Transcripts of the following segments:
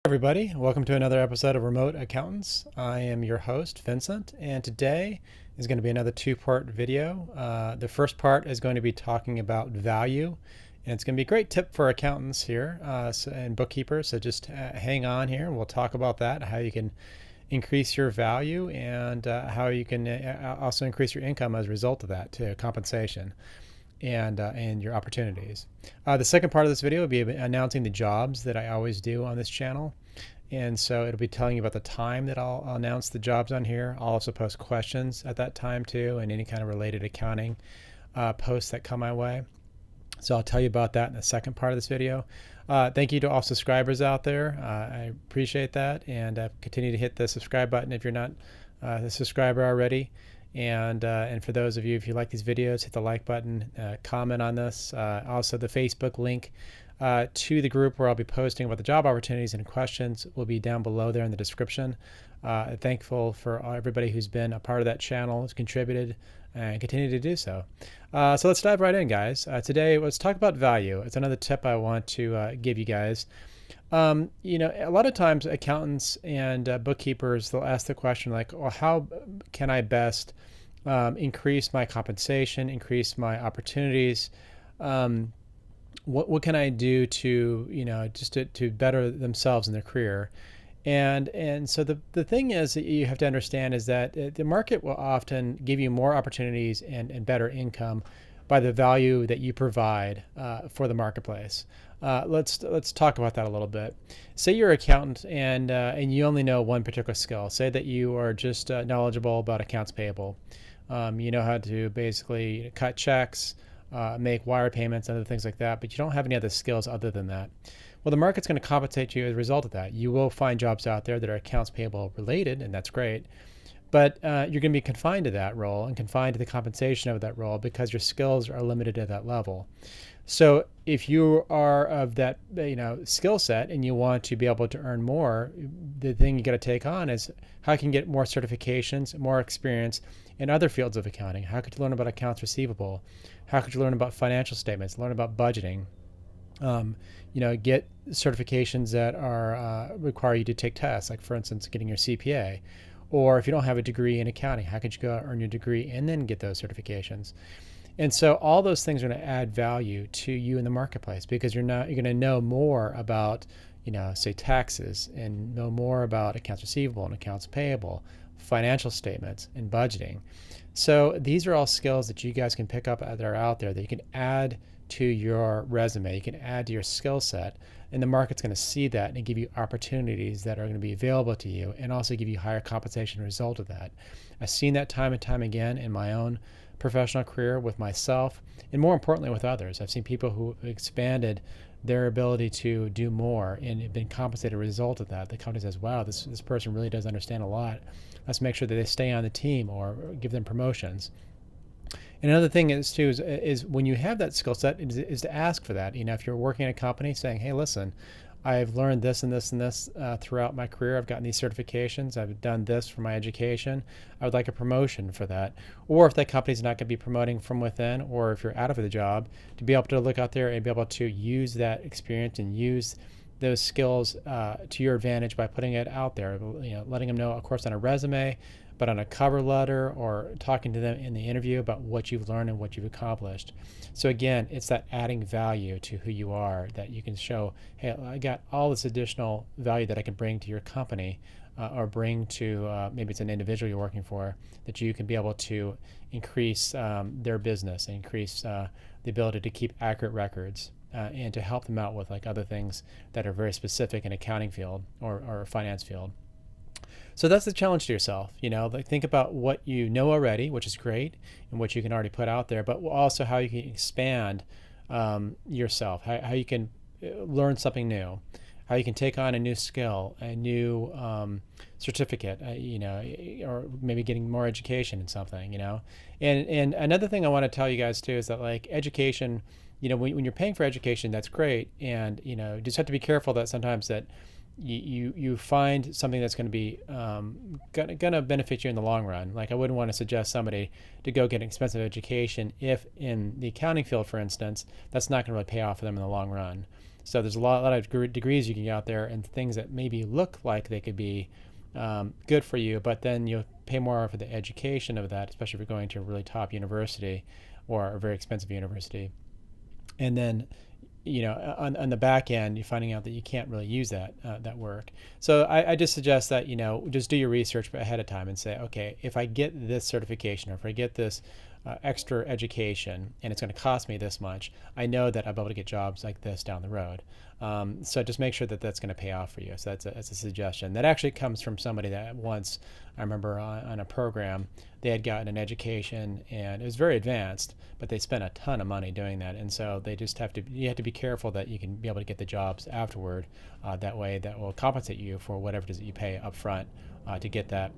Everybody, welcome to another episode of Remote Accountants. I am your host, Vincent, and today is going to be another two-part video. The first part is going to be talking about value, and it's going to be a great tip for accountants here and bookkeepers, so just hang on here and we'll talk about that, how you can increase your value and how you can also increase your income as a result of that to compensation and your opportunities. The second part of this video will be announcing the jobs that I always do on this channel. And so it'll be telling you about the time that I'll announce the jobs on here. I'll also post questions at that time too, and any kind of related accounting posts that come my way. So I'll tell you about that in the second part of this video. Thank you to all subscribers out there. I appreciate that, and continue to hit the subscribe button if you're not a subscriber already. And for those of you, if you like these videos, hit the like button, comment on this. Also, the Facebook link to the group where I'll be posting about the job opportunities and questions will be down below there in the description. Thankful for everybody who's been a part of that channel, who's contributed, and continue to do so. So let's dive right in, guys. Today, let's talk about value. It's another tip I want to give you guys. A lot of times accountants and bookkeepers, they'll ask the question like, well, how can I best increase my compensation, increase my opportunities? What can I do to, just to better themselves in their career? And so the thing is that you have to understand is that the market will often give you more opportunities and better income by the value that you provide for the marketplace. Let's talk about that a little bit. Say you're an accountant and you only know one particular skill. Say that you are just knowledgeable about accounts payable. You know how to basically cut checks, make wire payments, and other things like that, but you don't have any other skills other than that. Well, the market's going to compensate you as a result of that. You will find jobs out there that are accounts payable related, and that's great. But you're going to be confined to that role and confined to the compensation of that role because your skills are limited at that level. So if you are of that skill set and you want to be able to earn more, the thing you got to take on is how you can get more certifications, more experience in other fields of accounting. How could you learn about accounts receivable? How could you learn about financial statements? Learn about budgeting? Get certifications that are require you to take tests, like for instance, getting your CPA. Or if you don't have a degree in accounting, how could you go earn your degree and then get those certifications? And so all those things are going to add value to you in the marketplace because you're going to know more about, say taxes, and know more about accounts receivable and accounts payable, financial statements, and budgeting. So these are all skills that you guys can pick up that are out there that you can add to your resume, you can add to your skill set, and the market's going to see that and give you opportunities that are going to be available to you and also give you higher compensation as a result of that. I've seen that time and time again in my own professional career with myself and more importantly with others. I've seen people who expanded their ability to do more and have been compensated as a result of that. The company says, wow, this person really does understand a lot. Let's make sure that they stay on the team or give them promotions. And another thing is too is when you have that skill set is to ask for that. If you're working in a company saying, hey, listen, I've learned this and this and this throughout my career. I've gotten these certifications. I've done this for my education. I would like a promotion for that. Or if that company's not going to be promoting from within, or if you're out of the job, to be able to look out there and be able to use that experience and use those skills to your advantage by putting it out there, letting them know, of course, on a resume, but on a cover letter or talking to them in the interview about what you've learned and what you've accomplished. So again, it's that adding value to who you are that you can show, hey, I got all this additional value that I can bring to your company or bring to maybe it's an individual you're working for, that you can be able to increase their business and increase the ability to keep accurate records and to help them out with like other things that are very specific in accounting field or finance field. So that's the challenge to yourself, think about what you know already, which is great, and what you can already put out there, but also how you can expand yourself, how you can learn something new, how you can take on a new skill, a new certificate, or maybe getting more education in something, And another thing I want to tell you guys too is that like education, when you're paying for education, that's great, and just have to be careful that sometimes that you find something that's going to be going to benefit you in the long run. Like I wouldn't want to suggest somebody to go get an expensive education if in the accounting field, for instance, that's not going to really pay off for them in the long run. So there's a lot of degrees you can get out there, and things that maybe look like they could be good for you, but then you'll pay more for the education of that, especially if you're going to a really top university or a very expensive university. And then, on the back end, you're finding out that you can't really use that work. So I just suggest that, just do your research ahead of time and say, okay, if I get this certification, or if I get this extra education and it's going to cost me this much, I know that I'll be able to get jobs like this down the road. So just make sure that that's going to pay off for you. So that's a suggestion. That actually comes from somebody that once, I remember on a program, they had gotten an education and it was very advanced, but they spent a ton of money doing that. And so you have to be careful that you can be able to get the jobs afterward. That way that will compensate you for whatever it is that you pay up front to get that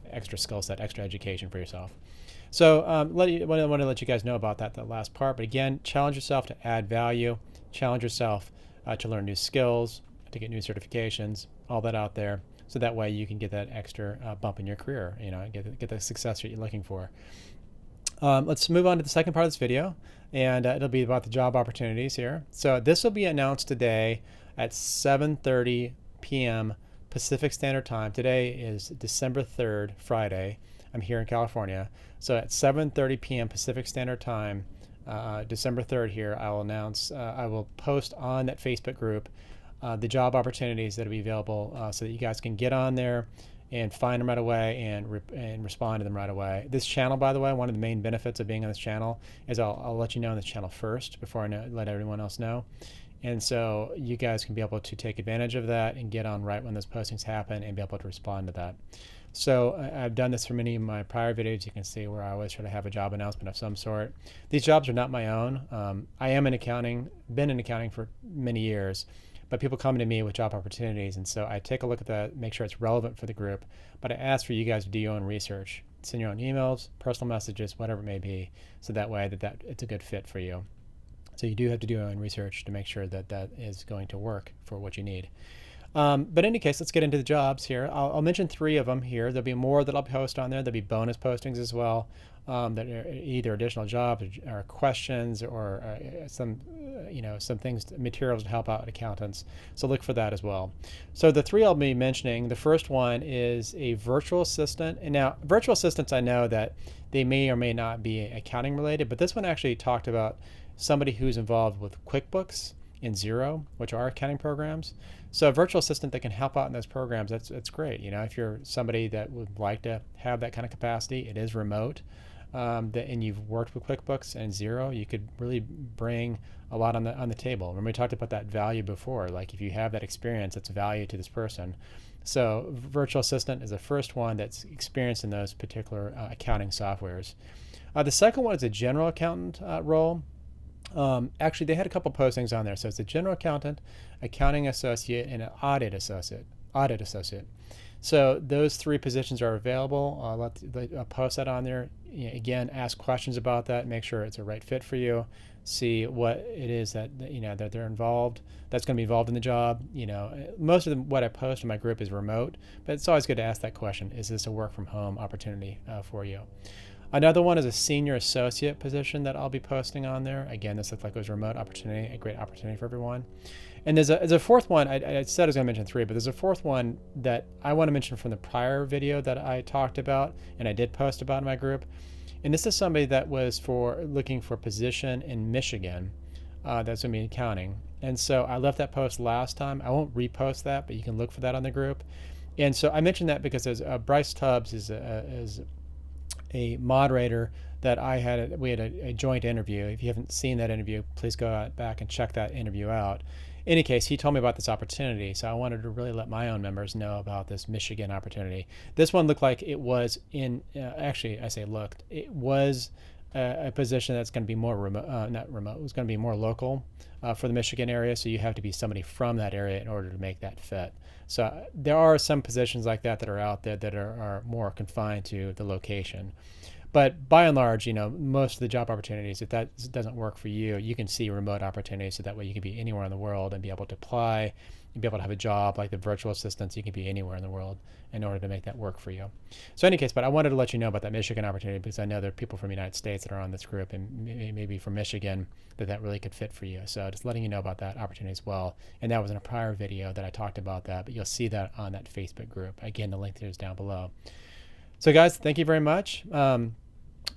extra skill set, extra education for yourself. So I want to let you guys know about that last part. But again, challenge yourself to add value, challenge yourself to learn new skills, to get new certifications, all that out there. So that way you can get that extra bump in your career, get the success that you're looking for. Let's move on to the second part of this video, and it'll be about the job opportunities here. So this will be announced today at 7:30 p.m. Pacific Standard Time. Today is December 3rd, Friday. I'm here in California. So at 7:30 p.m. Pacific Standard Time, December 3rd here, I will post on that Facebook group the job opportunities that will be available so that you guys can get on there and find them right away and respond to them right away. This channel, by the way, one of the main benefits of being on this channel is I'll let you know on this channel first before I let everyone else know. And so you guys can be able to take advantage of that and get on right when those postings happen and be able to respond to that. So I've done this for many of my prior videos. You can see where I always try to have a job announcement of some sort. These jobs are not my own. I am in accounting, been in accounting for many years, but people come to me with job opportunities. And so I take a look at that, make sure it's relevant for the group. But I ask for you guys to do your own research. Send your own emails, personal messages, whatever it may be. So that way that it's a good fit for you. So you do have to do your own research to make sure that that is going to work for what you need. But in any case, let's get into the jobs here. I'll mention 3 of them here. There'll be more that I'll post on there. There'll be bonus postings as well, that are either additional jobs or questions or some things, materials to help out accountants. So look for that as well. So the 3 I'll be mentioning, the first one is a virtual assistant. And now virtual assistants, I know that they may or may not be accounting related, but this one actually talked about somebody who's involved with QuickBooks and Xero, which are accounting programs. So a virtual assistant that can help out in those programs, that's great. If you're somebody that would like to have that kind of capacity, it is remote, and you've worked with QuickBooks and Xero, you could really bring a lot on the table. Remember we talked about that value before, like if you have that experience, it's value to this person. So virtual assistant is the first one that's experienced in those particular accounting softwares. The second one is a general accountant role. Actually, they had a couple postings on there. So it's a general accountant, accounting associate, and an audit associate. So those 3 positions are available. I'll post that on there. Again, ask questions about that. Make sure it's a right fit for you. See what it is that that they're involved. That's going to be involved in the job. Most of what I post in my group is remote, but it's always good to ask that question: is this a work from home opportunity for you? Another one is a senior associate position that I'll be posting on there. Again, this looks like it was a remote opportunity, a great opportunity for everyone. And there's a fourth one. I said I was going to mention 3, but there's a fourth one that I want to mention from the prior video that I talked about and I did post about in my group. And this is somebody that was looking for a position in Michigan that's going to be accounting. And so I left that post last time. I won't repost that, but you can look for that on the group. And so I mentioned that because Bryce Tubbs is a moderator that we had a joint interview. If you haven't seen that interview, please go back and check that interview out. In any case, he told me about this opportunity, so I wanted to really let my own members know about this Michigan opportunity. This one looked like it was actually, I say looked, it was a position that's going to be more remote, not remote, it was going to be more local for the Michigan area, so you have to be somebody from that area in order to make that fit. So there are some positions like that are out there that are more confined to the location. But by and large, most of the job opportunities, if that doesn't work for you, you can see remote opportunities, so that way you can be anywhere in the world and be able to apply and be able to have a job like the virtual assistants. You can be anywhere in the world in order to make that work for you. So in any case, but I wanted to let you know about that Michigan opportunity, because I know there are people from the United States that are on this group, and maybe from Michigan, that really could fit for you. So just letting you know about that opportunity as well. And that was in a prior video that I talked about that, but you'll see that on that Facebook group. Again, the link there is down below. So guys, thank you very much.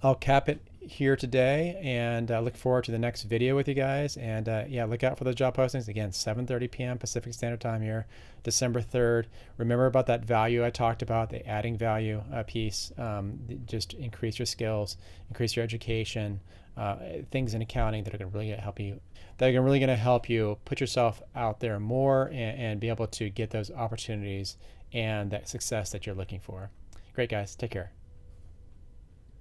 I'll cap it here today, and look forward to the next video with you guys. And yeah, look out for those job postings. Again, 7:30 p.m. Pacific Standard Time here, December 3rd. Remember about that value I talked about, the adding value piece. Just increase your skills, increase your education, things in accounting that are going to really help you. That are really going to help you put yourself out there more, and be able to get those opportunities and that success that you're looking for. Great, guys. Take care.